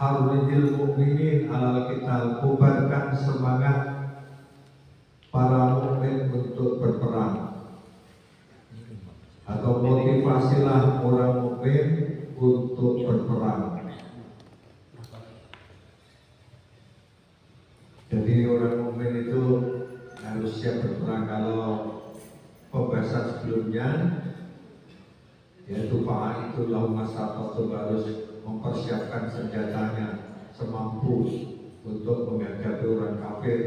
Arrijil mu'minin alal qital, kobarkan semangat para mukmin untuk berperang, atau motivasilah orang mukmin untuk berperang. Jadi orang mukmin itu harus siap berperang. Kalau pembahasan sebelumnya yaitu Pak itu lau masyafatul, harus mempersiapkan senjatanya semampu untuk menghadapi orang kafir,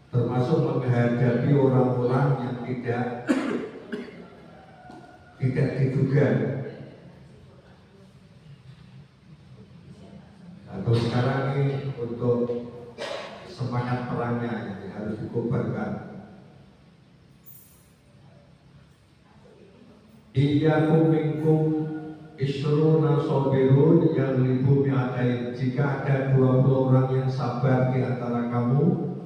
termasuk menghadapi orang-orang yang tidak diduga. Atau sekarang ini untuk semangat perangnya yang harus dikobarkan. Iyyakum minkum isruna sabirun yaghlibu mi'atain. Jika ada 20 orang yang sabar di antara kamu,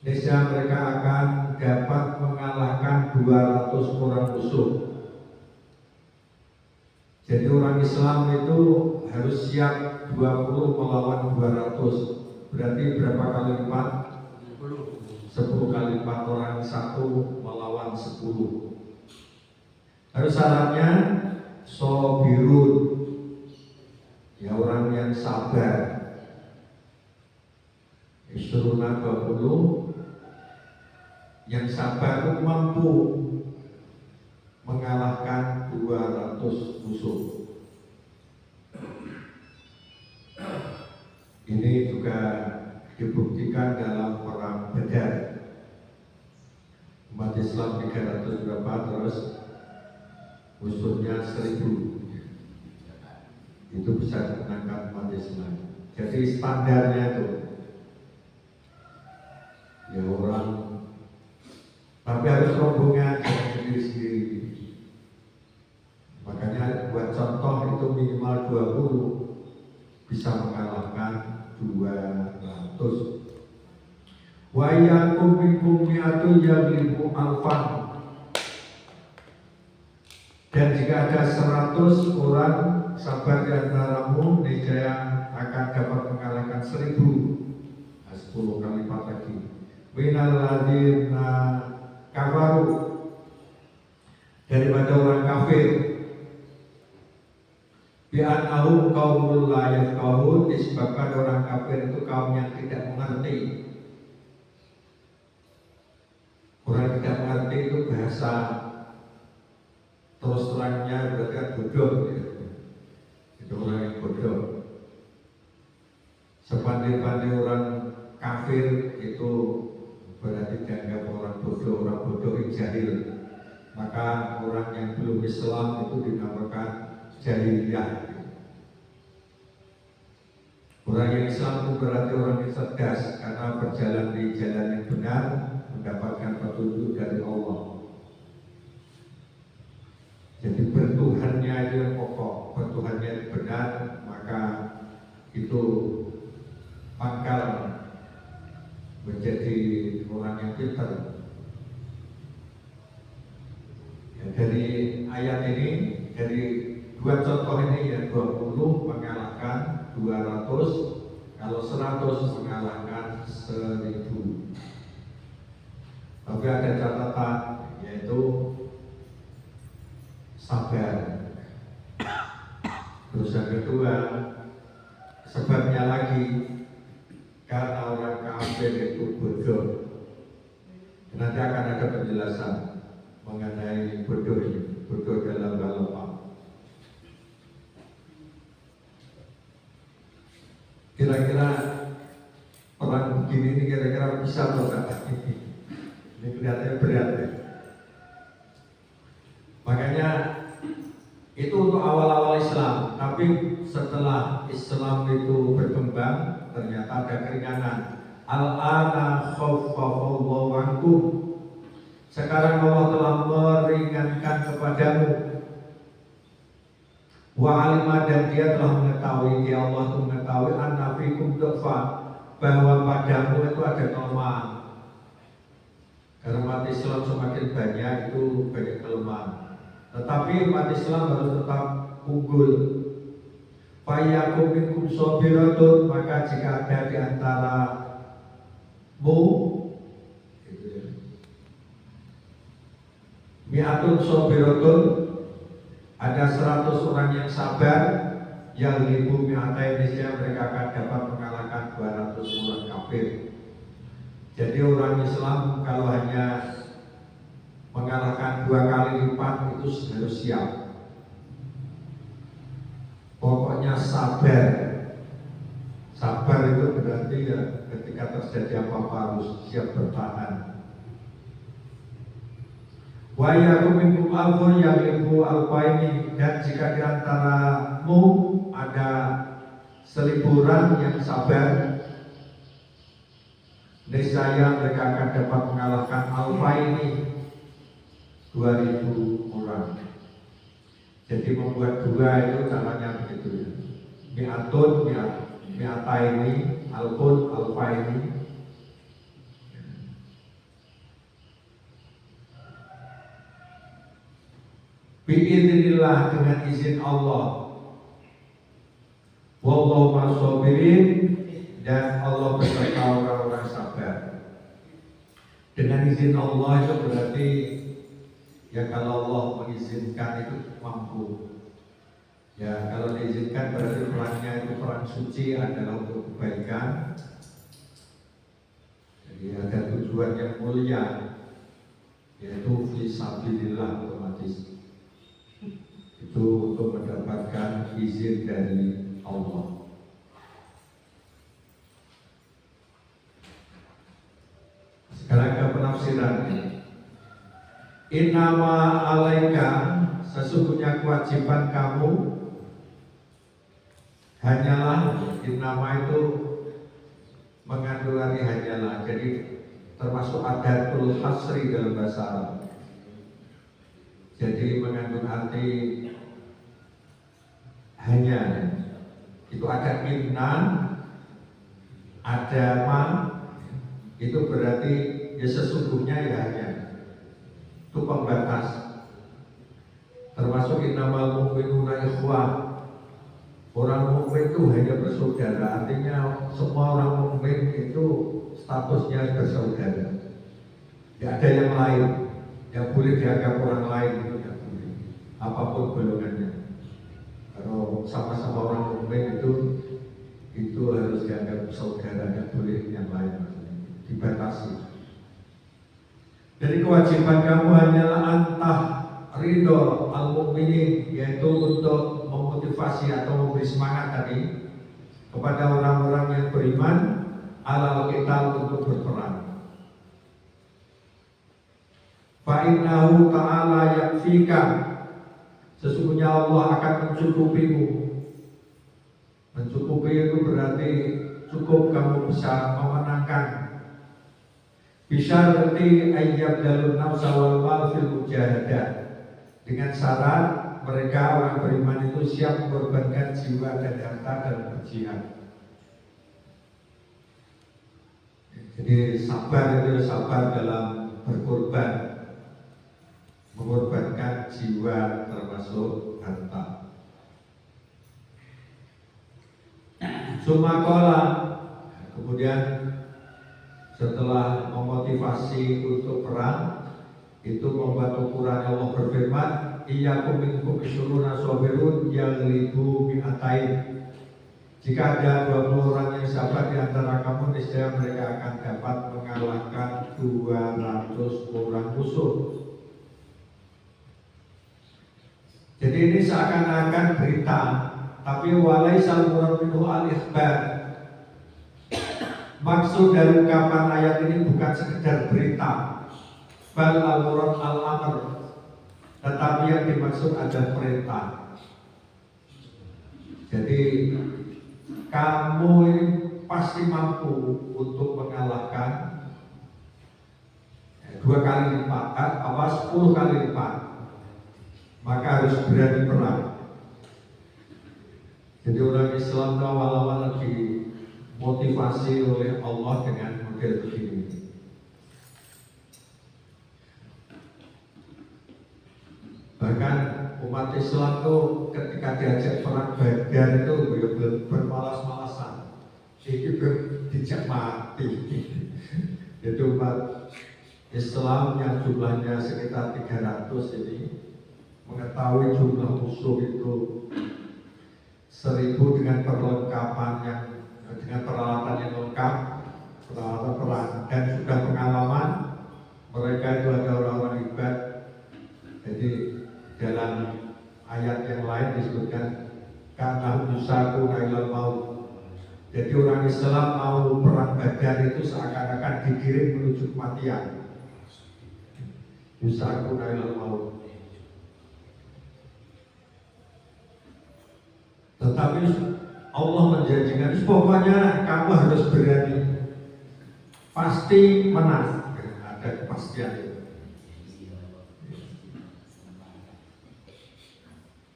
niscaya mereka akan dapat mengalahkan 200 orang musuh. Jadi orang Islam itu harus siap 20 melawan 200. Berarti berapa kali lipat? 10 kali lipat. Orang satu melawan 10. Harus syaratnya sobirun, ya orang yang sabar. Isruna 20, yang sabar itu mampu mengalahkan 200 musuh. Ini juga dibuktikan dalam perang Badar. Umat Islam 300 berapa, terus musuhnya 1000. Itu bisa dimenangkan umat Islam. Jadi standarnya itu ya orang, tapi harus rombongan, jangan sendiri-sendiri. Makanya buat contoh itu minimal 20 bisa mengalahkan 200. Wa yakum minkum mi'atu yaghlibu alfan. Dan jika ada 100 orang sabar di antaramu, niscaya akan dapat mengalahkan 1000. 10 kali lipat lagi. Minal ladzina kafaru, daripada orang kafir. Bi'annahum qaumul la yafqahun, disebabkan orang kafir itu kaum yang tidak mengerti. Orang tidak mengerti itu bahasa terus terangnya berarti bodoh, ya. Itu orang yang bodoh. Sepandai-pandai orang kafir itu berarti dianggap orang bodoh yang jahil. Maka orang yang belum Islam itu dinamakan jahiliyah. Orang yang Islam itu berarti orang yang cerdas, karena berjalan di jalan yang benar, mendapatkan petunjuk dari Allah. Jadi bertuhannya itu yang pokok, bertuhannya itu benar, maka itu pangkal menjadi orang yang pintar. Ya, dari ayat ini, dari dua contoh ini ya, 20 mengalahkan 200, kalau 100 mengalahkan 1000. Tapi ada catatan, yaitu sabar. Terus yang kedua, sebabnya lagi karena orang kafir itu bodoh. Nanti akan ada penjelasan mengenai bodoh ini, bodoh dalam hal apa. Kira-kira perang begini ini kira-kira bisa atau tidak? Ini kelihatannya berat ya. Makanya itu untuk awal-awal Islam, tapi setelah Islam itu berkembang ternyata ada keringanan. Al-ana khaffafallahu ankum. Sekarang Allah telah meringankan kepadamu. Wa alima, dan dia telah mengetahui, dia Allah itu mengetahui annafikum du'fa, bahwa padamu itu ada kelemahan. Karena umat Islam semakin banyak itu banyak kelemahan. Tetapi umat Islam harus tetap unggul. Fayakum minkum sobiratun, maka jika ada di antaramu mi'atun sobiratun, ada 100 orang yang sabar, yang ribu mi'atain, niscaya mereka akan dapat mengalahkan 200 orang kafir. Jadi orang Islam kalau hanya mengalahkan 2 kali lipat itu harus siap. Pokoknya sabar. Sabar itu berarti ya ketika terjadi apa-apa harus siap bertahan. Wa yakum minkum alfun yaghlibu alfaini, dan jika di antaramu ada 1000 orang yang sabar, niscaya mereka akan dapat mengalahkan alfaini, 2000 orang. Jadi membuat 2 itu caranya begitu ya. Mi'atun, mi'ataini, alfun, alfaini. Bi'idznillah, dengan izin Allah. Wallahu ma'as-sabirin, dan Allah beserta orang-orang sabar. Dengan izin Allah itu berarti ya kalau Allah mengizinkan itu mampu. Ya kalau diizinkan berarti perangnya itu perang suci, adalah untuk kebaikan. Jadi ada tujuan yang mulia, yaitu fisabilillah, otomatis itu untuk mendapatkan izin dari Allah. Sekarang ke penafsirannya. Innama alaika, sesungguhnya kewajiban kamu hanyalah, innama itu mengandung arti hanyalah, jadi termasuk adatul hasri dalam bahasa Arab. Jadi mengandung arti hanya. Itu ada inna, ada ma, itu berarti ya sesungguhnya ya hanya. Itu pembatas. Termasuk innamal mu'minuna ikhwah. Orang mukmin itu hanya bersaudara, artinya semua orang mukmin itu statusnya bersaudara. Tidak ada yang lain yang boleh dianggap orang lain, itu tidak boleh, apapun golongannya. Kalau sama-sama orang mukmin itu harus dianggap saudara, tidak boleh yang lain, dibatasi. Jadi kewajiban kamu hanyalah antah ridho al-mu'minin, yaitu untuk memotivasi atau memberi semangat tadi kepada orang-orang yang beriman alal qital, untuk berperang. Fa'innahu ta'ala yakfika, sesungguhnya Allah akan mencukupimu. Mencukupi itu berarti cukup kamu bisa memenangkan. Bisa berarti ayyab dalun nafsa wal mal fil mujahadah, dengan syarat mereka orang beriman itu siap mengorbankan jiwa dan harta dalam berjihad. Jadi sabar itu sabar dalam berkorban, mengorbankan jiwa termasuk harta. Sumakola, kemudian setelah memotivasi untuk perang, itu membuat ukuran Allah berfirman, iyyakum minkum isyuruna sabirun yaghlibu mi'atain. Jika ada 20 orang yang sabar di antara kamu, niscaya mereka akan dapat mengalahkan 200 orang musuh. Jadi ini seakan-akan berita, tapi walaisal murad minhu al-ikhbar. Maksud dari ungkapan ayat ini bukan sekedar berita, bal al-murad al-amr, tetapi yang dimaksud adalah perintah. Jadi kamu ini pasti mampu untuk mengalahkan 2 kali lipat, 10 kali lipat. Maka harus berani perang. Jadi orang Islam awal-awal lagi motivasi oleh Allah dengan model begini. Bahkan umat Islam tuh ketika diajak perang Badar itu bermalas-malasan. Itu dijak mati. Itu umat Islam yang jumlahnya sekitar 300 ini mengetahui jumlah musuh itu 1000 dengan perlengkapan yang dengan peralatan yang lengkap, peralatan perang, dan sudah pengalaman. Mereka itu ada orang-orang hebat. Jadi dalam ayat yang lain disebutkan karena yusaku ilal maut. Jadi orang Islam mau perang Badar itu seakan-akan digiring menuju kematian. Yusaku ilal maut. Tetapi Allah menjanjikan pokoknya kamu harus berani, pasti menang. Ada kepastian itu.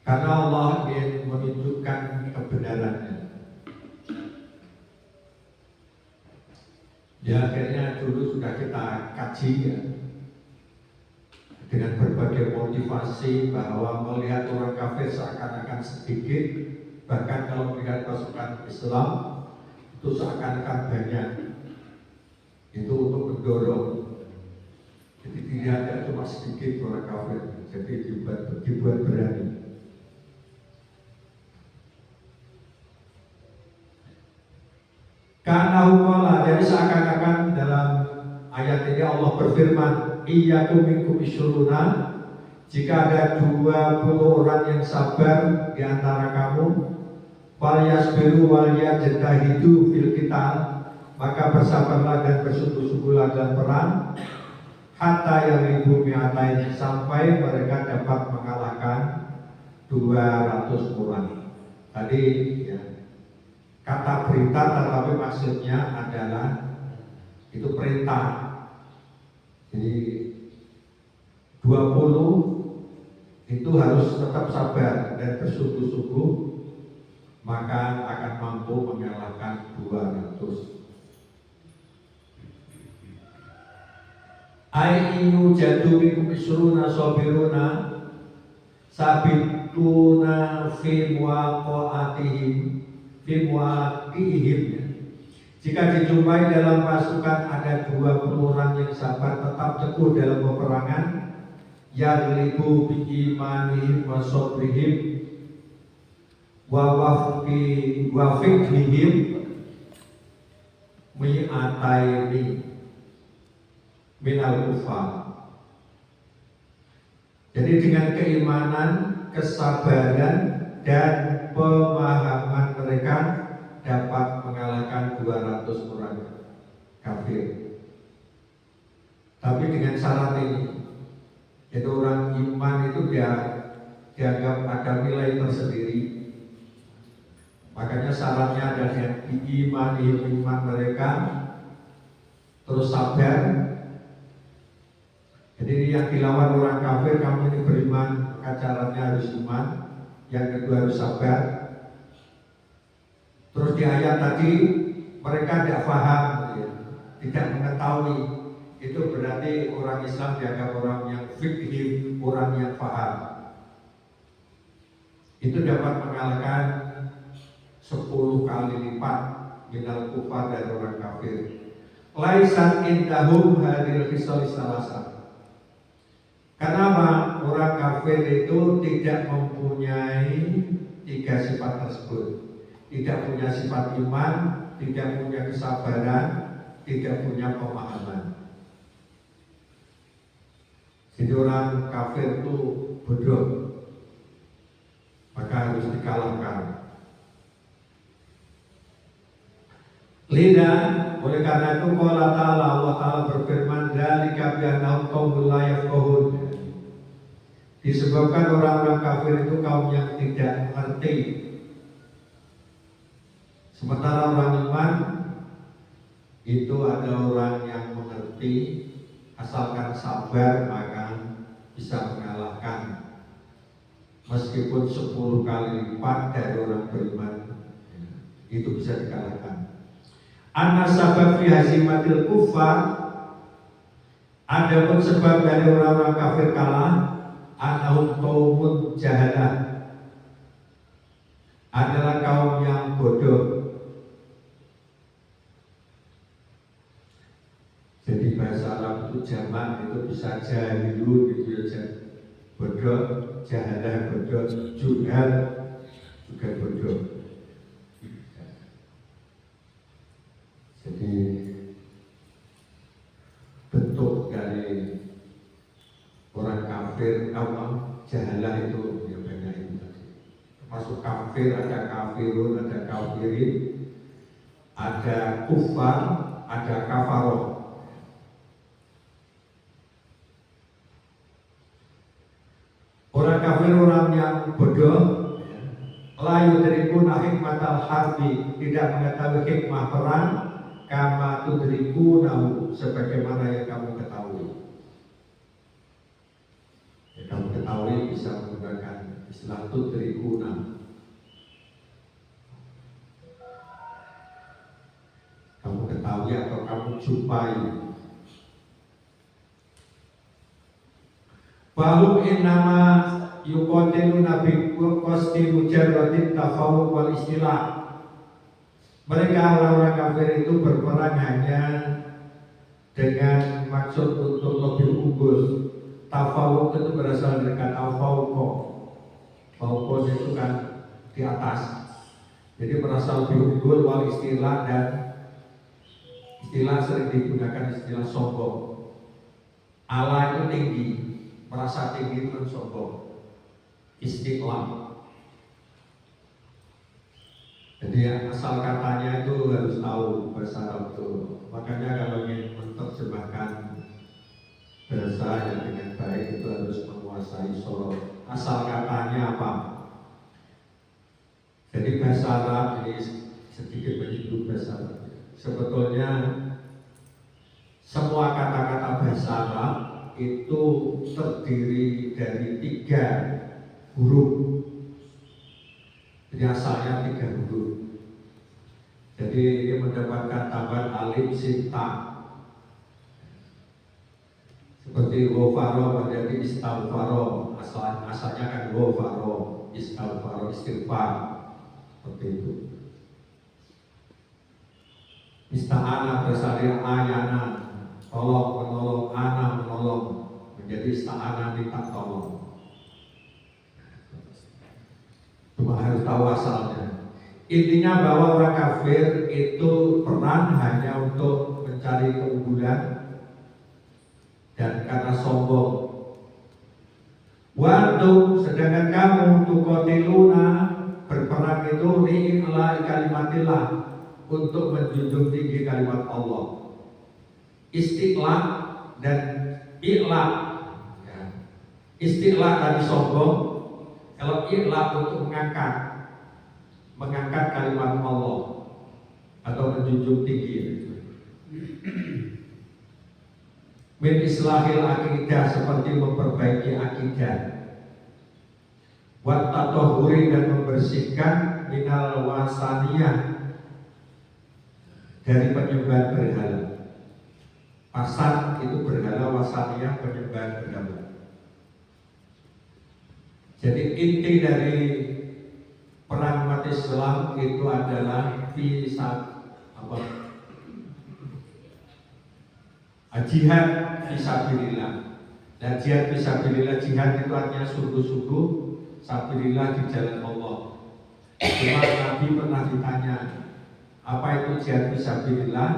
Karena Allah ingin menunjukkan kebenarannya. Ya akhirnya dulu sudah kita kaji ya, dengan berbagai motivasi bahwa melihat orang kafir seakan-akan sedikit, bahkan kalau melihat pasukan Islam itu seakan-akan banyak. Itu untuk mendorong. Jadi dilihatnya cuma sedikit orang kafir, jadi dibuat berani. Karena hukumlah, jadi seakan-akan dalam ayat ini Allah berfirman, iyyakum minkum isyuruna, jika ada 20 orang yang sabar di antara kamu, wal yasbiru wal yajtahidu fil qital, maka bersabarlah dan bersungguh-sungguhlah dalam perang, hatta yang ibu mi'atain, sampai mereka dapat mengalahkan 200 orang. Tadi ya, kata perintah tetapi maksudnya adalah itu perintah. Jadi 20 itu harus tetap sabar dan bersungguh-sungguh, maka akan mampu mengalahkan 200. Ainu jadu minkum isruna sabiruna sabituna fi muwaqatihim bimuaqihim. Jika dijumpai dalam pasukan ada 20 orang yang sabar tetap teguh dalam peperangan, yaglibu bi imanihim wa sabrihim wa fiqhihim mi'ataini minal kufar. Jadi dengan keimanan, kesabaran dan pemahaman mereka dapat mengalahkan 200 orang kafir. Tapi dengan syarat ini, itu orang iman itu dianggap ada nilai tersendiri. Makanya syaratnya adalah diimani iman mereka, terus sabar. Jadi yang dilawan orang kafir, kamu ini beriman, maka syaratnya harus iman. Yang kedua harus sabar. Terus di ayat tadi mereka tidak paham, ya, tidak mengetahui. Itu berarti orang Islam dianggap orang yang fikih, orang yang paham. Itu dapat mengalahkan 10 kali lipat minal kufar dari orang kafir. Laisan indahum hadil hisol salasa. Kenapa? Orang kafir itu tidak mempunyai 3 sifat tersebut. Tidak punya sifat iman, tidak punya kesabaran, tidak punya pemahaman. Jadi orang kafir itu bodoh, maka harus dikalahkan. Lidah, oleh karena itu Allah Ta'ala berfirman, dzalika bi annahum qaumul la yafqahun. Disebabkan orang-orang kafir itu kaum yang tidak mengerti. Sementara orang iman itu ada orang yang mengerti, asalkan sabar maka bisa mengalahkan. Meskipun 10 kali lipat dari orang beriman, itu bisa dikalahkan. Anna sabab fi hazimatil kufar, adapun sebab dari orang-orang kafir kalah annahum qaumun jahalah, adalah kaum yang bodoh. Jadi bahasa Arab itu jamak itu bisa jahilu gitu ya, bodoh, jahalah bodoh, juhal juga bodoh. Jadi bentuk dari orang kafir awam jahalah itu ya banyak itu tadi. Termasuk kafir, ada kafirun, ada kafirin, ada kufar, ada kafaroh. Orang kafir, orang yang bodoh, la yudrikuna hikmatal harbi, tidak mengetahui hikmah perang, kama tudrikunahu, sebagaimana yang kamu ketahui. Yang kamu ketahui bisa menggunakan istilah tudrikuna. Kamu ketahui atau kamu jumpai. Bahum innama yuqatiluna bi qasdi mujarradit tafawuq wal istilah. Mereka orang-orang kafir itu berperang hanya dengan maksud untuk lebih unggul. Tafawuq itu berasal dari kata fawqa. Fawqa itu kan di atas. Jadi merasa lebih unggul, wal istilah, dan istilah sering digunakan istilah sombong. Allah itu tinggi, merasa tinggi itu sombong. Istiqlal. Jadi asal katanya itu harus tahu bahasa Arab itu. Makanya kalau ingin menerjemahkan bahasa yang dengan baik itu harus menguasai sorot. Asal katanya apa? Jadi bahasa Arab ini sedikit menyinggung bahasa Arab. Sebetulnya semua kata-kata bahasa Arab itu terdiri dari 3 huruf. Jadi asalnya 3 huruf. Jadi ini mendapatkan tambahan alif sin ta. Seperti ghafaro menjadi istaghfaro. Asalnya kan ghafaro, istaghfaro, istighfar. Seperti itu. Ista'ana berasal dari ayana, tolong menolong, ana menolong, menjadi ista'ana minta tolong. Cuma harus tahu asalnya. Intinya bahwa orang kafir itu perang hanya untuk mencari keunggulan dan karena sombong. Waktu sedangkan kamu tuqatiluna berperang itu li'ila kalimatillah, untuk menjunjung tinggi kalimat Allah. Istiqlal dan i'la. Ya. Istiqlal dari sombong, kalau i'la untuk mengangkat kalimat Allah atau menjunjung tinggi. Min islahil akidah, seperti memperbaiki akidah. Wa tatahuri, dan membersihkan minal wasaniyah, dari penyembahan berhala. Pasan itu berhala, wasaniyah penyembahan berhala. Jadi inti dari perang umat Islam itu adalah jihad fisabilillah. Dan jihad fisabilillah, jihad itu artinya sungguh-sungguh sabilillah, di jalan Allah. Cuma Nabi pernah ditanya, apa itu jihad fisabilillah?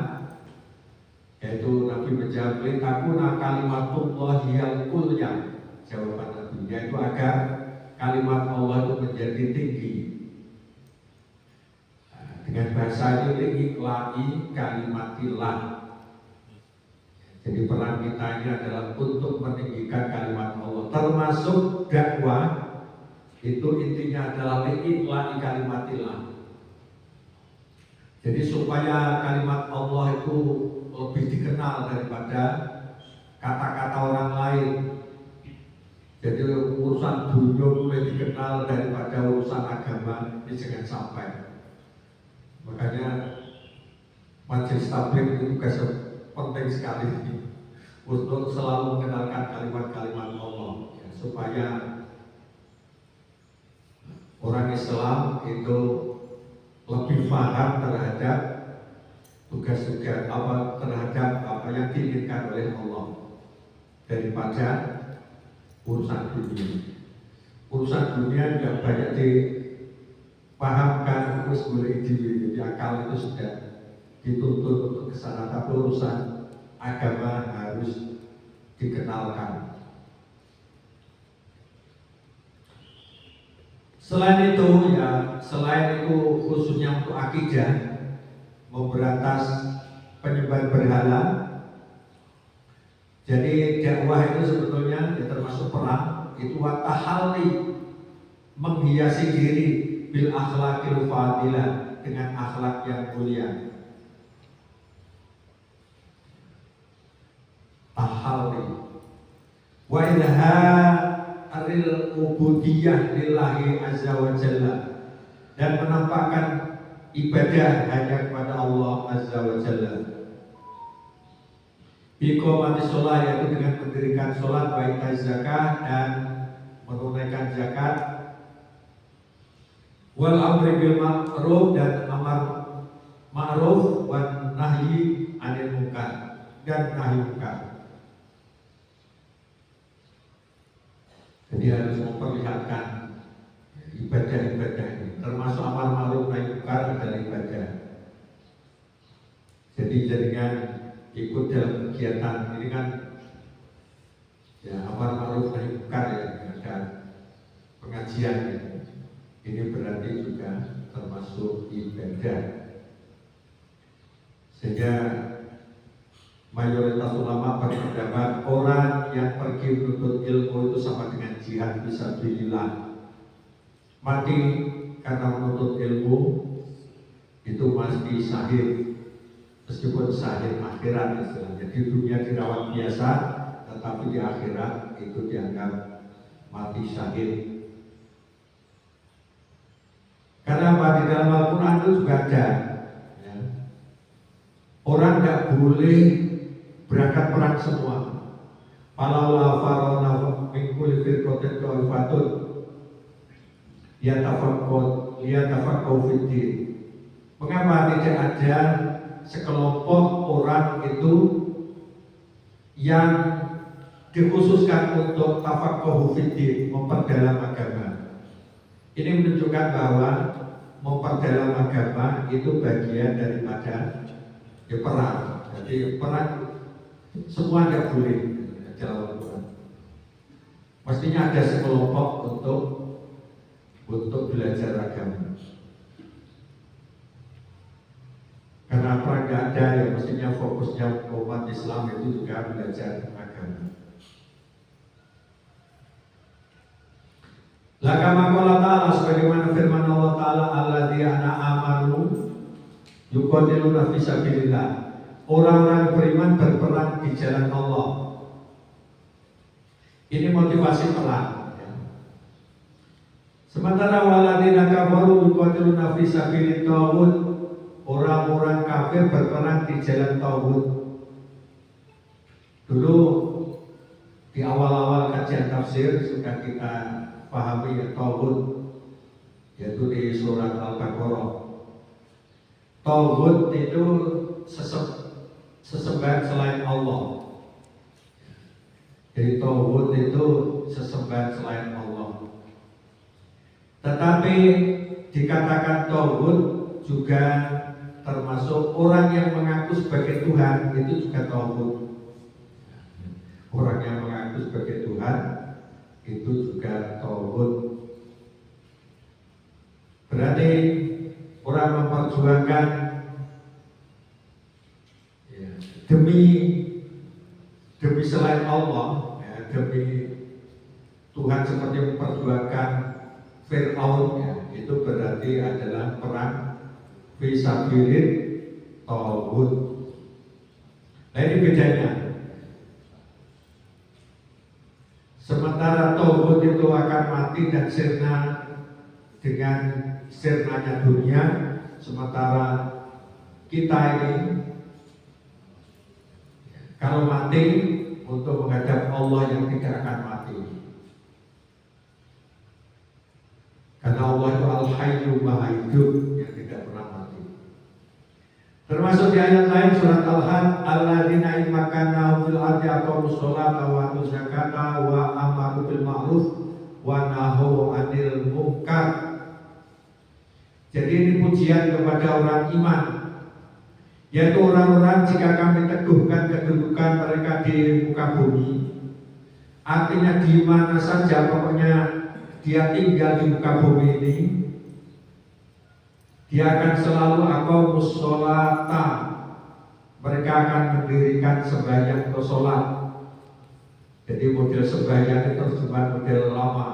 Yaitu Nabi menjawab, litakuna kalimatullahiyal ulya. Jawaban Nabi, yaitu agar kalimat Allah itu menjadi tinggi. Dengan bahasa itu iqla'i kalimatillah. Jadi peran kita ini adalah untuk meninggikan kalimat Allah. Termasuk dakwah itu intinya adalah iqla'i kalimatillah. Jadi supaya kalimat Allah itu lebih dikenal daripada kata-kata orang lain. Jadi urusan dunia mulai dikenal daripada urusan agama, ini jangan sampai. Makanya majelis tabligh itu tugas penting sekali untuk selalu mengenalkan kalimat-kalimat Allah, ya, supaya orang Islam itu lebih paham terhadap tugas-tugas terhadap apa yang diinginkan oleh Allah daripada urusan dunia. Urusan dunia juga banyak dipahamkan, terus boleh jadi akal itu sudah dituntut untuk kesana, tapi urusan agama harus dikenalkan. Selain itu khususnya untuk akidah, memberantas penyembah berhala. Jadi dakwah itu sebetulnya termasuk perang, itu watahalli, menghiasi diri bil akhlaqil fadilah, dengan akhlak yang mulia. Tahalli wa ilharil ubudiyah lillahi azza wa jalla, dan menampakkan ibadah hanya kepada Allah azza wa jalla. Biqomati sholat, yaitu dengan mendirikan sholat, wa itai zakat, dan menunaikan zakat, wal amri bil ma'ruf, dan amar ma'ruf, wa nahyi anil munkar, dan nahi munkar. Jadi harus memperlihatkan ibadah-ibadah ini, termasuk amar ma'ruf nahi munkar adalah ibadah. Jadi jaringan ikut dalam kegiatan ini kan ya, amar ma'ruf nahi munkar, ya, ada pengajian ya. Ini berarti juga termasuk ibadah. Sehingga mayoritas ulama berpendapat orang yang pergi menuntut ilmu itu sama dengan jihad fisabilillah. Mati karena menuntut ilmu itu pasti syahid, meskipun syahid akhirat istilahnya. Di dunia dirawat biasa, tetapi di akhirat itu dianggap mati syahid. Karena apa? Di dalam Al-Quran itu juga ada ya, orang tidak boleh berangkat perang semua. Falaula farona min kulli firqatin ta'ifatun yatafaqqahu fid-din. Mengapa tidak ada sekelompok orang itu yang dikhususkan untuk tafaqqahu fid-din, memperdalam agama? Ini menunjukkan bahwa memperdalam agama itu bagian daripada ya, perang. Jadi perang semua tidak boleh dalam Al-Quran. Mestinya ada sekelompok untuk belajar agama. Karena perang tidak ada, ya mestinya fokusnya umat Islam itu juga belajar agama. Lakama qala ta'ala, sebagaimana firman Allah Ta'ala, alladzina amanu yuqatiluna fi sabilillah, orang-orang beriman berperang di jalan Allah. Ini motivasi perang ya. Sementara walladzina kafaru yuqatiluna fi sabilit taghut, orang-orang kafir berperang di jalan taghut. Dulu di awal-awal kajian tafsir sudah kita pahami ya, taghut, yaitu di surat Al-Baqarah. Taghut itu sesembahan selain Allah. Jadi taghut itu sesembahan selain Allah. Tetapi dikatakan taghut juga termasuk orang yang mengaku sebagai Tuhan, itu juga taghut. Orang yang mengaku sebagai Tuhan itu juga taghut. Berarti orang memperjuangkan ya, demi selain Allah ya, demi Tuhan, seperti memperjuangkan Fir'aun ya, itu berarti adalah perang fisabilillah taghut. Nah ini bedanya. Sementara taghut itu akan mati dan sirna dengan sirnanya dunia, sementara kita ini kalau mati untuk menghadap Allah yang tidak akan mati. Karena Allah itu Al-Hayyu Maha Hidup yang tidak pernah mati. Termasuk di ayat lain surat Al-Had, alladzina in makkannahum fil ardi aqamus sholata wa atuz zakata wa amaru bil ma'ruf wa nahaw 'anil munkar. Jadi ini pujian kepada orang iman, yaitu orang-orang jika kami teguhkan kedudukan mereka di muka bumi, artinya di mana saja pokoknya dia tinggal di muka bumi ini, dia akan selalu aqamus sholata, mereka akan mendirikan sembahyang atau sholat. Jadi model sembahyang itu cuma model lama,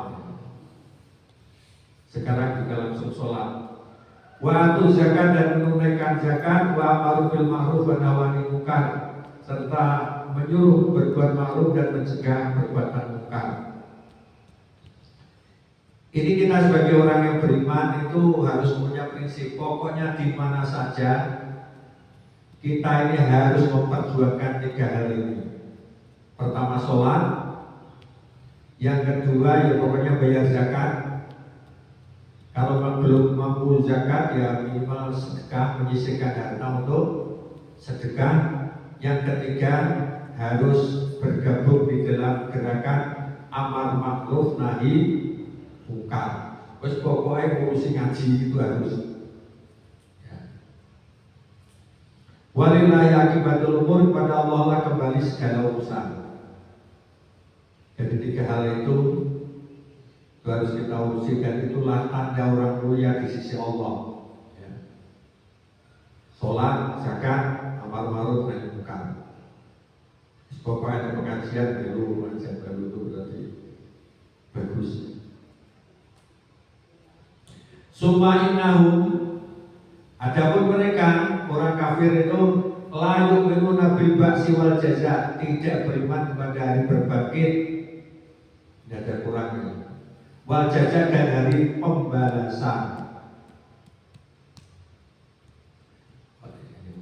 sekarang juga langsung sholat. Wa atu zakat, dan menunaikan zakat, wa amaru bil ma'ruf wa nahy 'anil munkar, serta menyuruh berbuat ma'ruf dan mencegah perbuatan munkar. Ini kita sebagai orang yang beriman itu harus punya prinsip, pokoknya di mana saja kita ini harus memperjuangkan 3 hal ini. Pertama sholat, yang kedua ya pokoknya bayar zakat. Kalau belum mampu zakat ya minimal sedekah, menyisihkan harta untuk sedekah. Yang ketiga harus bergabung di dalam gerakan amar ma'ruf nahi munkar. Terus pokoknya ngurusi ngaji itu harus. Ya. Walillahi akibatul umur, kepada Allah lah kembali segala urusan. Jadi 3 hal itu harus kita urusi, dan itulah tanda orang mulia di sisi Allah. Ya. Sholat, zakat, amar ma'ruf nahi munkar. Pokoknya ada pengajian dulu, pengajian baru itu berarti bagus. Summa innahum, adapun mereka orang kafir itu la yu'minuna bil ba'si wal jaza, tidak beriman kepada hari berbangkit, tidak ada kurangnya. Wal jaza, dan hari pembalasan.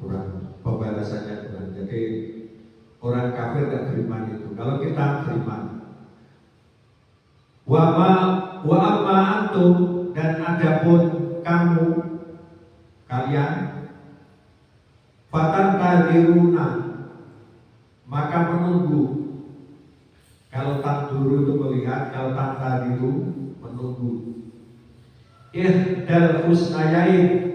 Kurang, pembalasannya kurang. Jadi orang kafir tidak beriman itu. Kalau kita beriman. Wa amma antum, dan adapun kamu, kalian, fatantadiruna, maka menunggu. Kalau tanduru itu melihat, kalau tantadiru menunggu. Ihdal husnayain,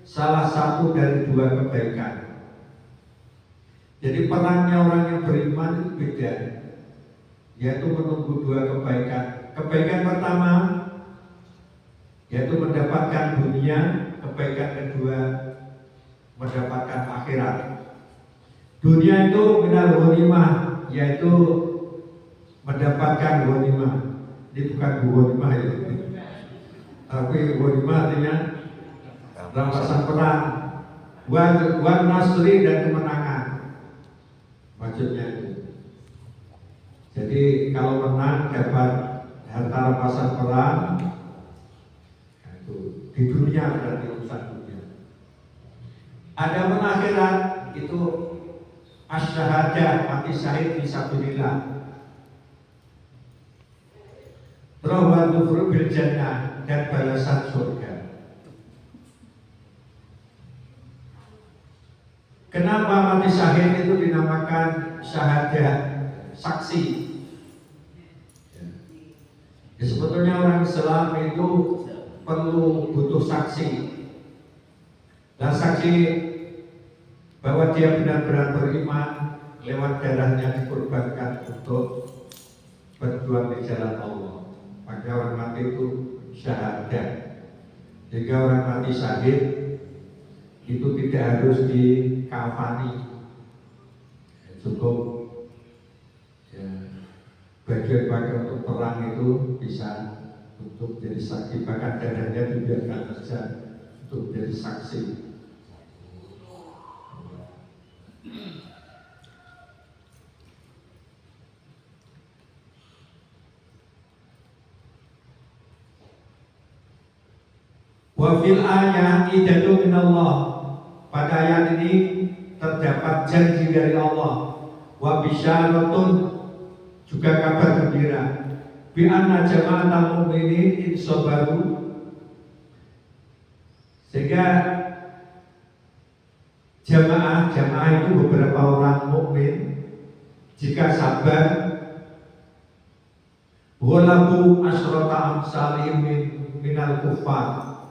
salah satu dari 2 kebaikan. Jadi perannya orang yang beriman itu beda, yaitu menunggu 2 kebaikan. Kebaikan pertama yaitu mendapatkan dunia, kebaikan kedua mendapatkan akhirat. Dunia itu minal ghanimah, yaitu mendapatkan ghanimah. Ini bukan ghanimah ya, tapi ghanimah artinya rampasan perang, wan nasri, dan kemenangan. Maksudnya itu. Jadi kalau menang dapat harta rampasan perang, itu di dunia, berarti urusan dunia. Ada akhirat itu asyahadah, mati syahid fisabilillah. Rawatu bil jannah, dan balasan surga. Kenapa mati syahid itu dinamakan syahadah, saksi? Ya, sebetulnya orang Islam itu perlu butuh saksi. Dan saksi bahwa dia benar-benar beriman lewat darahnya dikorbankan untuk berjuang di jalan Allah. Maka orang mati itu syahadah. Jika orang mati syahid itu tidak harus dikafani, cukup ya, bagian pakai untuk perang itu bisa untuk jadi saksi, bahkan darahnya dibiarkan saja untuk jadi saksi. Wa fil ayat idatu minallah, pada ayat ini terdapat janji dari Allah. Wa bisyaratun, juga kabar gembira. Bi anna jama'atal mu'minin in sabaru, Sehingga jamaah itu beberapa orang mukmin jika sabar walabu asrota amsalihim minal kufar,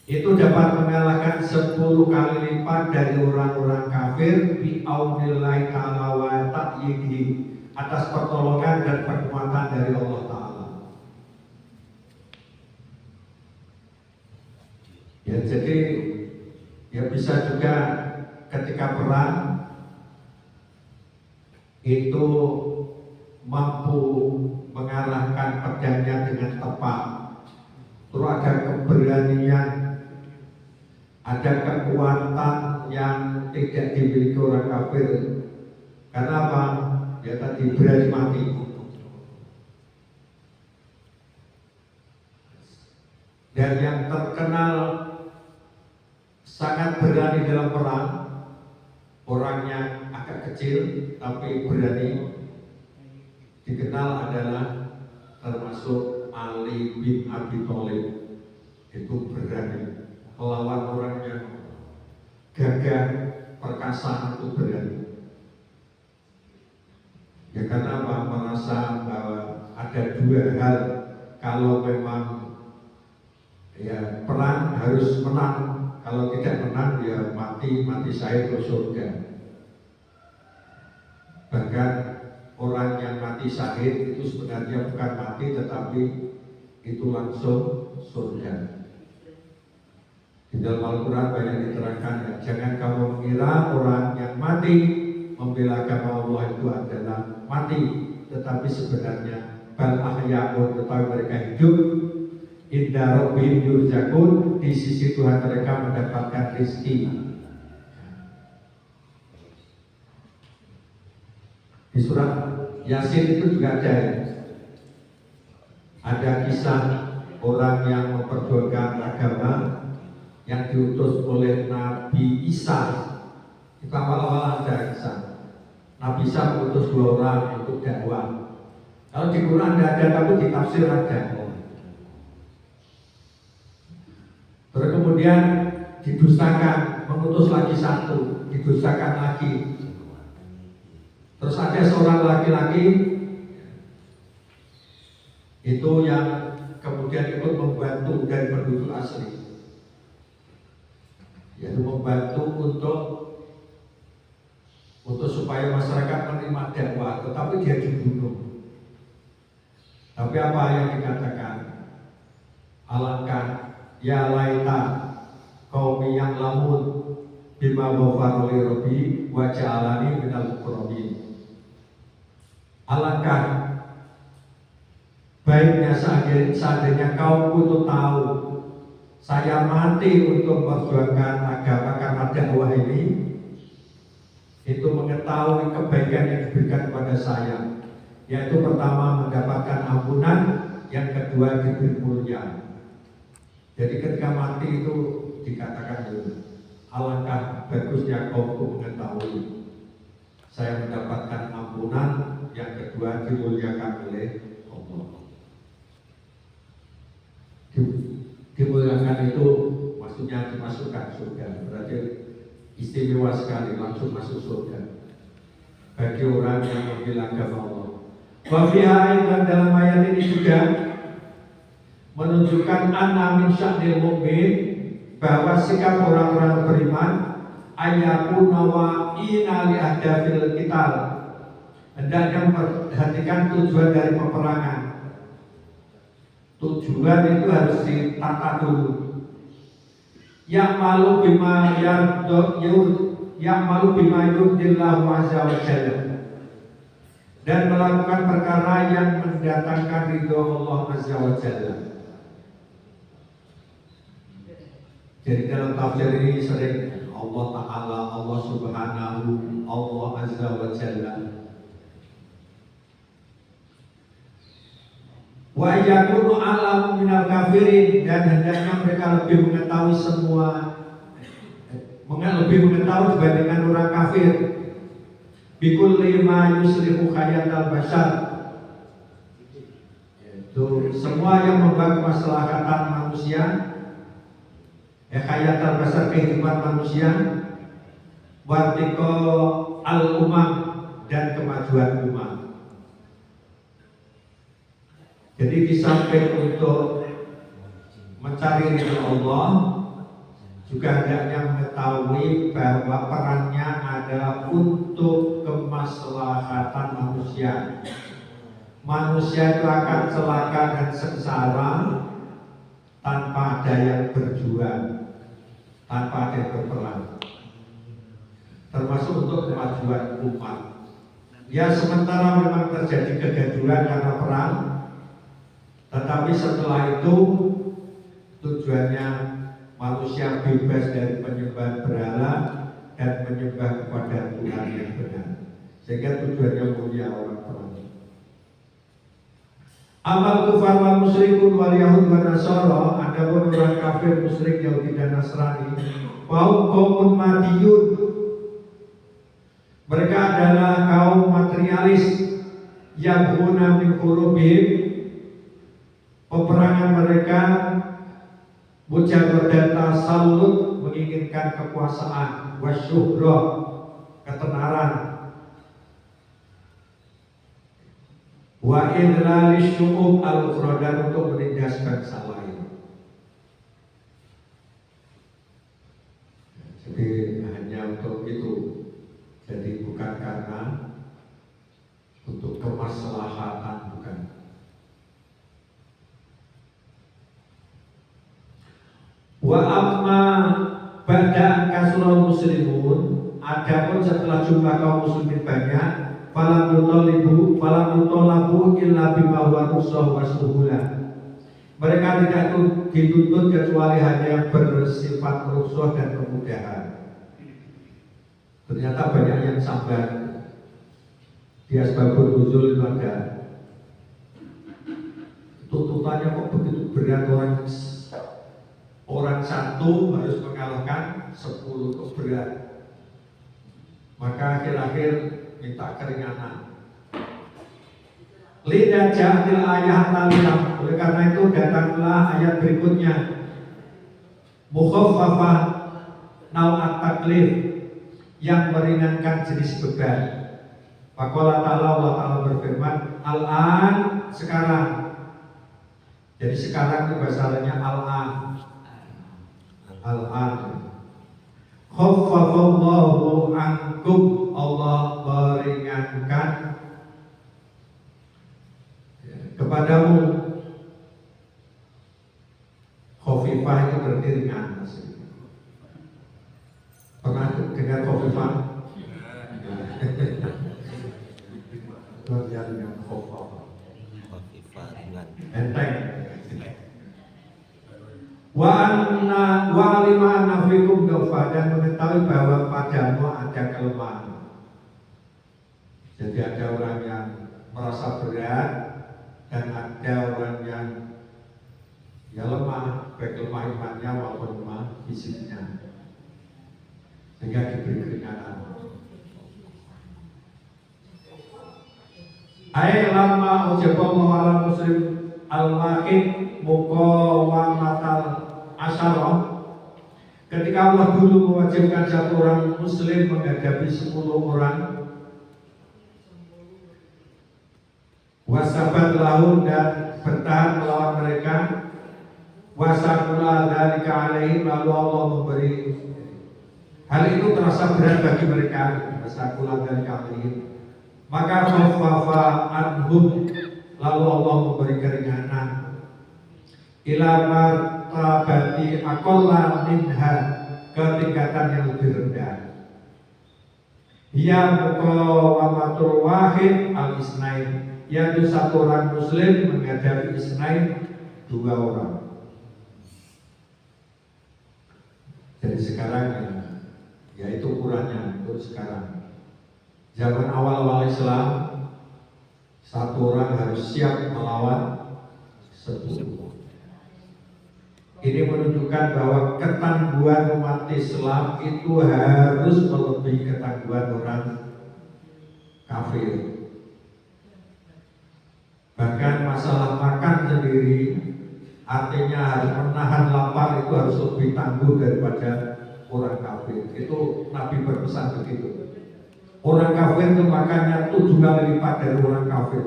itu dapat mengalahkan 10 kali lipat dari orang-orang kafir bi aunillahi ta'ala wa ta'yidihi, atas pertolongan dan penguatan dari Allah Ta'ala. Ya, jadi ya bisa juga ketika perang itu mampu mengalahkan pedangnya dengan tepat. Terus ada keberanian, ada kekuatan yang tidak dimiliki orang kafir. Karena apa? Ya tadi berani mati. Dan yang terkenal sangat berani dalam perang, orangnya agak kecil tapi berani, dikenal adalah termasuk Ali bin Abi Thalib. Itu berani melawan orang yang gagah perkasa, itu berani. Ya karena apa? Merasa bahwa ada 2 hal, kalau memang ya perang harus menang, kalau tidak menang ya mati syahid ke surga. Bahkan orang yang mati syahid itu sebenarnya bukan mati, tetapi itu langsung surga. Di dalam Al-Quran banyak diterangkan, ya, jangan kamu mengira orang yang mati membela agama Allah itu adalah mati, tetapi sebenarnya bal ahya'un, tetapi mereka hidup inda rabbihim yurzaqun, di sisi Tuhan mereka mendapatkan rezeki. Di surat Yasin itu juga ada kisah orang yang memperjuangkan agama yang diutus oleh Nabi Isa. Itu awal-awal ada kisah Nabi Isa mengutus 2 orang untuk dakwah. Kalau di Quran tidak ada, tapi di tafsir ada. Terus kemudian didustakan, mengutus lagi 1, didustakan lagi. Terus ada seorang laki-laki itu yang kemudian ikut membantu dari penduduk asli, yaitu membantu untuk supaya masyarakat menerima dakwah, tetapi dia dibunuh. Tapi apa yang dikatakan? Alangkah ya laita qaumi yang lamun bima ghafara li rabbi wa ja'alani minal muqarrabin. Alangkah baiknya seandainya kaumku itu tahu saya mati untuk memperjuangkan agama karena dakwah ini, itu mengetahui kebaikan yang diberikan kepada saya, yaitu pertama mendapatkan ampunan, yang kedua diberi mulia. Jadi ketika mati itu dikatakan alangkah bagusnya kaumku mengetahui saya mendapatkan ampunan, yang kedua dimuliakan oleh Allah. Dimuliakan itu maksudnya dimasukkan surga, berarti istimewa sekali, langsung masuk surga bagi orang yang membela agama Allah. Wafi'ain, dan dalam ayat ini juga menunjukkan anna min sya'nil mu'min, bahwa sikap orang-orang beriman ayakuna wa ina li ahdafil qital, hendaknya memperhatikan tujuan dari peperangan. Tujuan itu harus ditata dulu. Yang malu bima yurdillahu azza wa jalla, dan melakukan perkara yang mendatangkan ridho Allah azza wa jalla. Jadi dalam tafsir ini sering Allah Ta'ala, Allah Subhanahu, Allah Azza wa Jalla. Wa yakunu alam minal kafirin, dan hendaknya mereka lebih mengetahui lebih mengetahui dibandingkan orang kafir. Bikulli ma yuslihu hayatal bashar, yaitu semua yang membantu kemaslahatan manusia, hayatan besar kehidupan manusia, wartiko al-umam dan kemajuan umat. Jadi di samping untuk mencari ridho Allah, juga hendaknya mengetahui bahwa perannya adalah untuk kemaslahatan manusia. Manusia itu akan celaka dan sengsara tanpa ada yang berjuang, tanpa ada yang berperang, termasuk untuk kemajuan umat. Ya, sementara memang terjadi kegaduhan karena perang, tetapi setelah itu tujuannya manusia bebas dari penyembahan berhala dan menyembah kepada Tuhan yang benar, sehingga tujuannya mulia orang perang. Amal kufar wal musyrikun wal yahud wa nasara, adapun orang kafir, musyrik, Yahudi dan Nasrani, kaum madiyun, mereka adalah kaum materialis yang guna min hurubihim, peperangan mereka mujarrad dan tasallut, menginginkan kekuasaan, wasyuhrah, ketenaran, wa idlalis syu'ub al-ukhra, dan untuk menindas bangsa lain. Jadi hanya untuk itu. Jadi bukan karena untuk kemaslahatan, bukan. Wa amma ba'da kasurul muslimun, adapun setelah jumlah kaum muslimin banyak, falam yutolabu illa bima huwa rusah wa suhulah. Mereka tidak dituntut kecuali hanya yang bersifat rusah dan kemudahan. Ternyata banyak yang sabar. Di asbabun nuzul itu ada tuntutannya kok begitu berat, orang satu harus mengalahkan 10 itu berat. Maka akhir-akhir minta keringanan. Lidah jahil ayat taliyah. Oleh karena itu datanglah ayat berikutnya, mukhaffafah naw'at taklif, yang meringankan jenis beban. Faqala ta'ala, Allah Ta'ala berfirman, al-an, sekarang. Jadi sekarang itu bahasa Arabnya al-an. Al-an. Khaffafallahu ankum, Allah meringankan kepadamu. Khafifah itu berarti ringan. Pernah dengar khafifah? Kerja dengan khafifah ringan, enteng. Wa alima nafikum dofa, dan mengetahui bahwa padamu ada kelemahan. Jadi ada orang yang merasa berat dan ada orang yang ya lemah, baik lemah imannya maupun lemah fisiknya, sehingga diberi keringanan. Ai lama ujaballahu ala muslim al-wahid muqawamatal asyarah, ketika Allah dulu mewajibkan satu orang muslim menghadapi 10 orang, wasabat lahum, dan bertahan melawan mereka, wasakula dzalika alaihim, lalu Allah memberi hal itu terasa berat bagi mereka, wasakula dzalika alaihim, maka khaffafa anhum, lalu Allah memberi keringanan, ila martabati aqalla minha, ke tingkatan yang lebih rendah. Ya muqawamatul wahid al-isnain, yaitu satu orang muslim menghadapi isnain, 2 orang. Jadi sekarang ya itu ukurannya untuk sekarang. Zaman awal-awal Islam, satu orang harus siap melawan 10. Ini menunjukkan bahwa ketangguhan umat Islam itu harus melebihi ketangguhan orang kafir. Bahkan masalah makan sendiri Artinya harus menahan lapar itu harus lebih tangguh daripada orang kafir. Itu Nabi berpesan begitu. Orang kafir itu makannya 7 kali lipat dari orang kafir.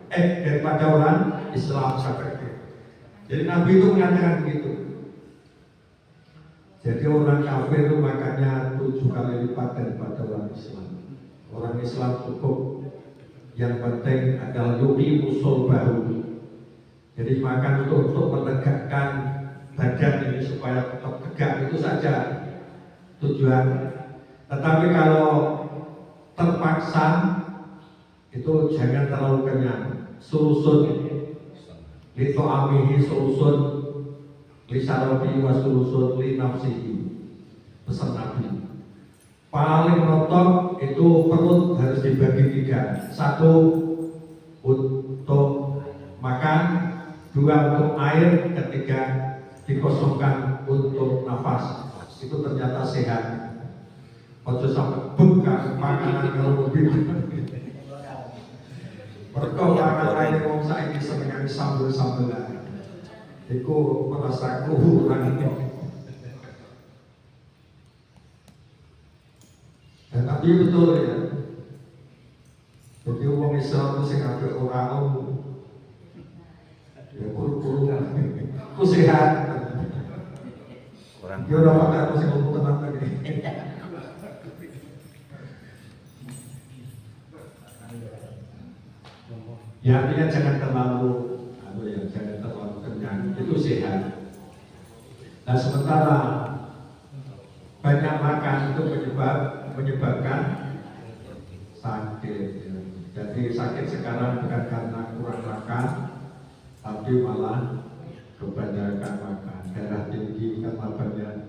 Daripada orang Islam seperti itu. Jadi Nabi itu mengatakan begitu. Jadi orang kafir itu makannya 7 kali lipat daripada orang Islam. Orang Islam cukup, yang penting adalah yuki musul baru. Jadi makan untuk menegakkan badan ini supaya tetap tegak, itu saja tujuan. Tetapi kalau terpaksa itu jangan terlalu kenyang. Sulusun lito amihi sulusun lisarobi wa sulusun li nafsihi, pesan Nabi. Paling menonton itu perut harus dibagi 3. 1 untuk makan, 2 untuk air, 3 dikosongkan untuk nafas. Itu ternyata sehat. Ojo sampai buka makanan kalau mobil. Mergo makanan wong saiki seneng sambel-sambelan. Iku merasa kurang. Dan tapi betul ya. Jadi wong Islam itu sing apik ora ya kuru-kuru ku sehat. Orang yo ora pakai sing ngomong tenang lagi. Ya artinya jangan terlalu kenyang, itu sehat. Nah sementara banyak makan itu menyebabkan sakit. Jadi sakit sekarang bukan karena kurang makan, tapi malah kebanyakan makan. Darah tinggi karena banyak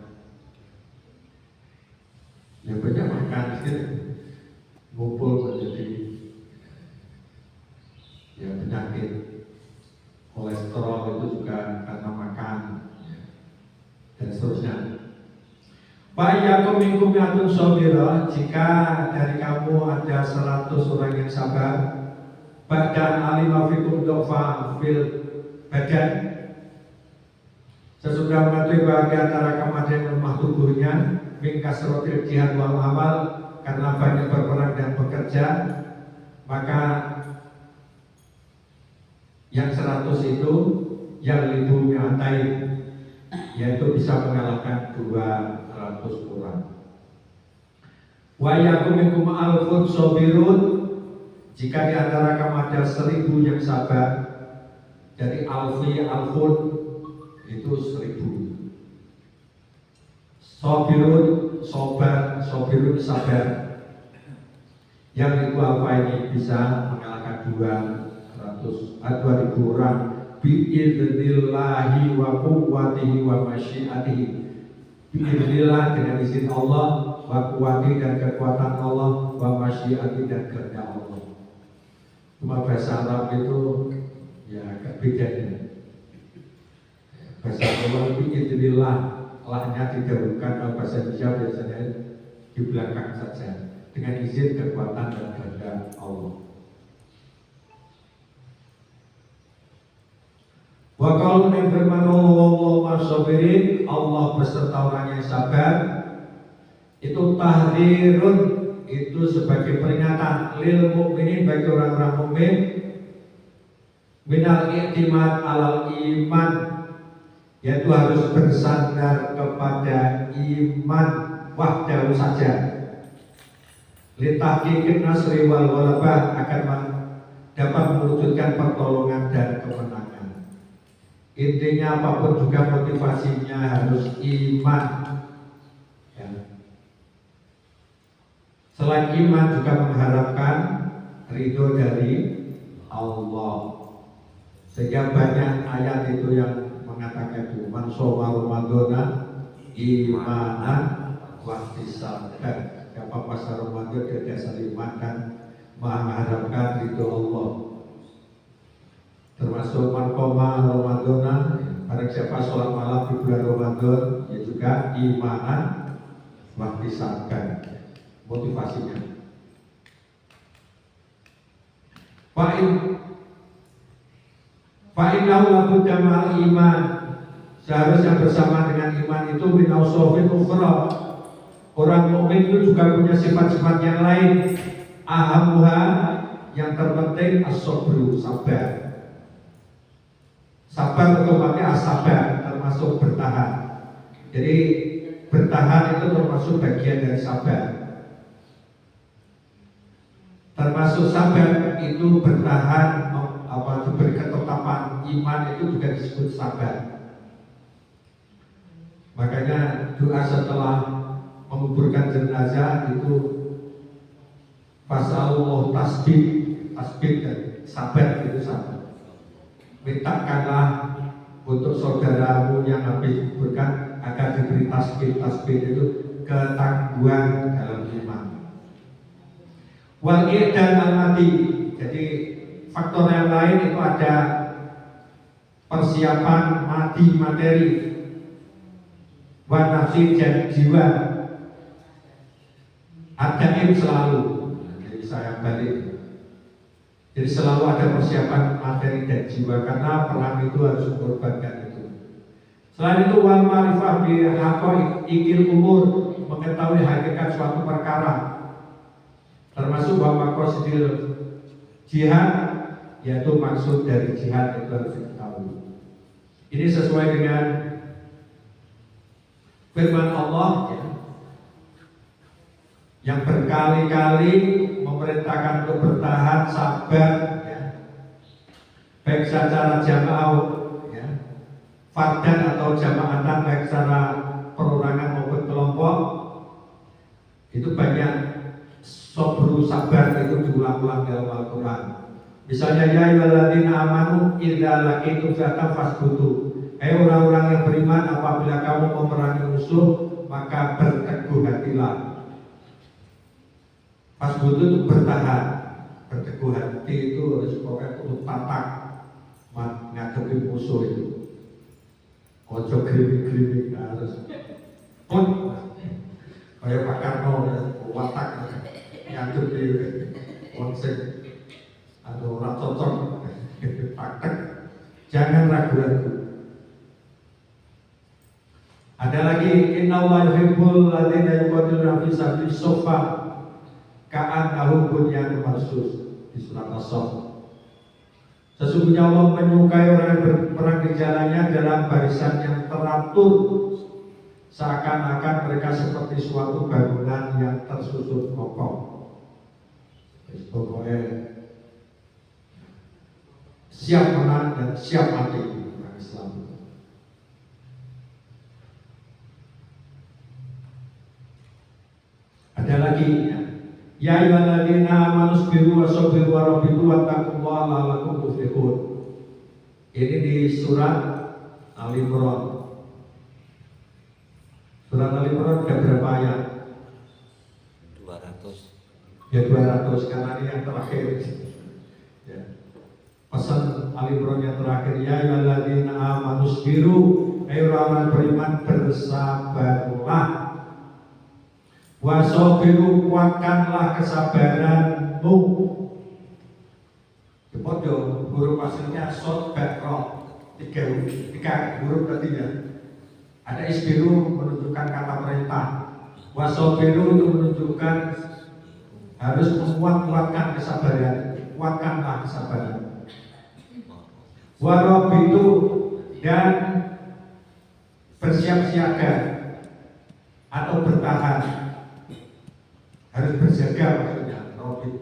makan, ngumpul menjadi penyakit. Kolesterol itu juga karena makan dan seterusnya. Bayakum minkum yatun sabira, jika dari kamu ada 100 orang yang sabar, badan alima fikum dofa fil badan, sesudah mengetahui bahwa antara kamu ada yang lemah tubuhnya, mingkasrotil jihad wal amal, karena banyak berperang dan bekerja, maka yang 100 itu yang 500, yaitu bisa mengalahkan 200 orang. Wa yakum minkum alfun sabirun, jika di antara kamu ada 1000 yang sabar. Jadi alfun itu 1000. Sabirun sabirun sabar. Yang itu apa ini bisa mengalahkan 200 orang bi'idnillahi wa quwwatihi wa masyiatihi. Bi'idnillah dengan izin Allah, wa quwwati dan kekuatan Allah, wa masyiati dan kehendak Allah. Cuma bahasa Arab itu ya agak beda ya. Bahasa Allah bi'idnillah, lahnya didahulukan, kalau bahasa Indonesia biasanya di belakang saja, dengan izin kekuatan dan kehendak Allah. Wa qalu min firman wallahu masabirin, Allah beserta orang yang sabar. Itu tahdirun, itu sebagai peringatan lil mukminin, bagi orang-orang mukmin, minal i'timad alal iman, yaitu harus bersandar kepada iman wahdahu saja. Litahqiqin nasri wal ghalabah, akan dapat mewujudkan pertolongan dan kemenangan. Intinya apapun juga motivasinya harus iman ya. Selain iman juga mengharapkan ridho dari Allah. Sehingga banyak ayat itu yang mengatakan itu man shoma ramadhana imanan wa ihtisaban. Siapa puasa Ramadan dia dasar iman dan mengharapkan ridho Allah. Termasuk manqoma Ramadana, barang siapa sholat malam di bulan Ramadan, ya juga imanan wahtisaban, motivasinya. Fa'in lahu labudda ma'al iman, Seharusnya bersama dengan iman itu min ausofin ukhra. Orang mukmin itu juga punya sifat-sifat yang lain. Ahamuha, yang terpenting as-sabru, sabar. Sabar otomatis as-sabar, termasuk bertahan. Jadi bertahan itu termasuk bagian dari sabar. Termasuk sabar itu bertahan, diberi ketetapan iman itu juga disebut sabar. Makanya doa setelah menguburkan jenazah itu fasalullah tasbih dan sabar itu sama. Mintakanlah untuk saudaramu yang habis kuburkan agar diberi tasbih itu ketangguhan dalam iman. Wal dan al-mati. Jadi faktor yang lain itu ada persiapan mati materi, wa nafsi dan jiwa. Ada selalu. Jadi saya balik. Jadi selalu ada persiapan materi dan jiwa karena perang itu harus mengorbankan itu. Selain itu wal ma'rifah bi haqaiqil umur, mengetahui hakikat suatu perkara. Termasuk bahwa maqasidil jihad, yaitu maksud dari jihad itu harus diketahui. Ini sesuai dengan firman Allah ya, yang berkali-kali memerintahkan untuk bertahan, sabar ya, baik secara jamaah ya, fardan atau jamaatan, baik secara perorangan maupun kelompok. Itu banyak sabru, sabar itu diulang-ulang dalam Al-Quran. Misalnya ya ayyuhalladzina amanu idza laqitum fi'atan fasbutu. Hai orang-orang yang beriman, apabila kamu memerangi musuh maka berteguh hatilah. Fasbutu itu bertahan, berteguh hati itu harus pokoknya untuk tatak ngadepi musuh itu. Ojo grimik-grimik harus pun kayak Pak Karno watak ngadepi wong sing ora cocok praktek, jangan ragu-ragu. Ada lagi innallaha yuhibbul ladzina yuqatiluna fi sabilillah sofa ka'annahum bunyanun marsus di surat As-Saff. Sesungguhnya Allah menyukai orang yang berperang di jalannya dalam barisan yang teratur, seakan-akan mereka seperti suatu bangunan yang tersusun kokoh. Pokoknya siap menang dan siap mati orang Islam. Ada lagi ya ayyuhalladzina amanu sabiru wasabiru warabitu wattaqullaha la'allakum tuflihun. Ini di surat Al-Imran. Surat Al-Imran ada berapa ayat? 200. Ya 200 karena ini yang terakhir. Ya. Pesan Al-Imran yang terakhir ya ayyuhalladzina amanu sabiru, hai orang beriman bersabarlah. Wasobiru, kuatkanlah kesabaranmu. Podo huruf aslinya sod bakro, tiga huruf tadinya. Ada isbiru menunjukkan kata perintah. Wasobiru itu menunjukkan harus kuatkan kesabaran. Kuatkanlah kesabaran. Warobitu dan bersiap siaga atau bertahan. Harus berjaga maksudnya, Robin.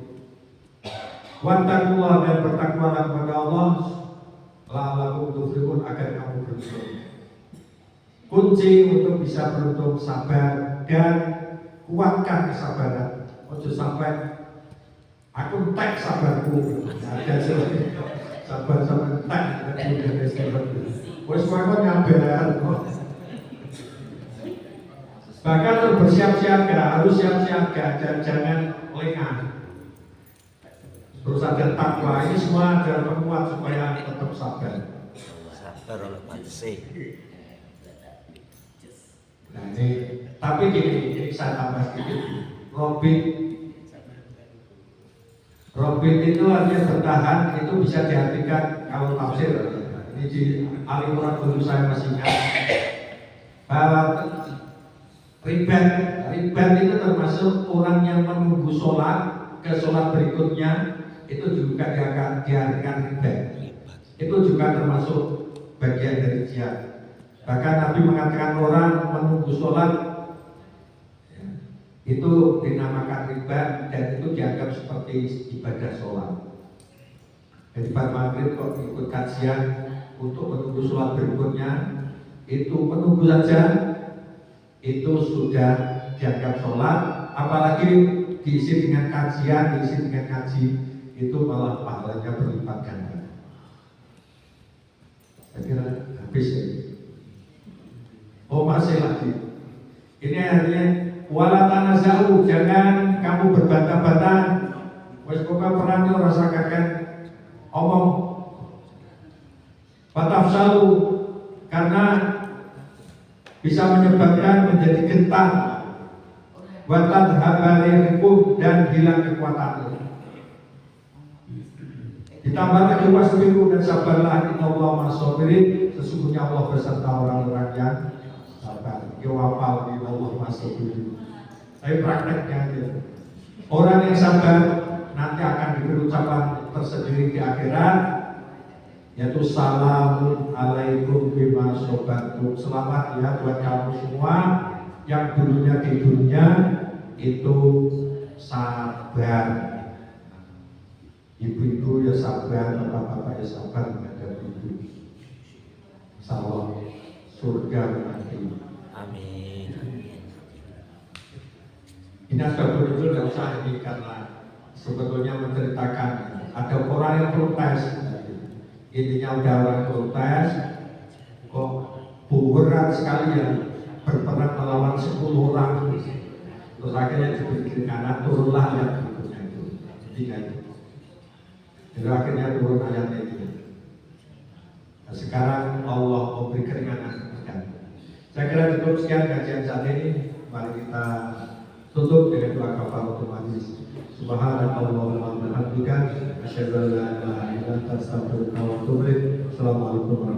Wattaqullah dan bertakwalah kepada Allah, la'allakum tuflihun agar kamu beruntung. Kunci untuk bisa beruntung sabar dan kuatkan kesabaran. Ojo sampai aku tek sabarku, ada sabar sampai tek dan kemudian sabar. Wes kowe nyabar. Bahkan untuk bersiap-siaga, harus siap-siaga dan jangan lengah. Terus ada takwa, ini semua adalah penguat supaya tetap sabar. Sabar oleh batasi. Nah ini, tapi gini saya tambah sedikit. Robin itu artinya bertahan, itu bisa diartikan kalau tafsir. Ini di Al-Quran dulu saya masih ingat bahwa ribat itu termasuk orang yang menunggu sholat ke sholat berikutnya, itu juga diartikan ribat. Itu juga termasuk bagian dari jihad. Bahkan Nabi mengatakan orang menunggu sholat itu dinamakan ribat dan itu dianggap seperti ibadah sholat. Jadi pada maghrib kok ikut kajian untuk menunggu sholat berikutnya, itu menunggu saja itu sudah dianggap sholat, apalagi diisi dengan kajian, diisi dengan ngaji, itu malah pahalanya berlipat ganda. Saya kira habis ya. Oh masih lagi. Ini artinya wala tanaza'u, jangan kamu berbantah-bantah. Wes pokoke perang ora sakaken omong. Fatafsalu, karena bisa menyebabkan menjadi gentar. Watan habarikum, dan hilang kekuatanmu. Ditambah lagi wasbiru, dan sabarlah, innallaha ma'as-sabirin, sesungguhnya Allah beserta orang-orang yang sabar. Ya wafal innallaha ma'as-sabirin. Tapi prakteknya aja. Orang yang sabar nanti akan diberi ucapan tersendiri di akhirat, yaitu salamun alaikum bima sobatum. Selamat ya buat kamu semua yang dulunya di dunia itu sabar. Ibu-ibu ya sabar, bapak-bapak ya sabar menghadapi ibu. Insyaallah surga nanti. Amin. Ini asbabun nuzul tidak usah ini karena sebetulnya menceritakan ada orang yang protes. Intinya udah orang protes, kok berat sekali ya berperang melawan 10 orang. Terus akhirnya dibikin anak turunlah yang berikutnya itu. Jadi akhirnya turun ayatnya ini. Nah, sekarang Allah memberi keringanan. Saya kira cukup sekian kajian saat ini. Mari kita tutup dengan doa kafaratul majlis. Subhanallah wa bihamdika, asyhadu an la ilaha illa anta, astaghfiruka wa atubu ilaik. Assalamualaikum warahmatullahi wabarakatuh.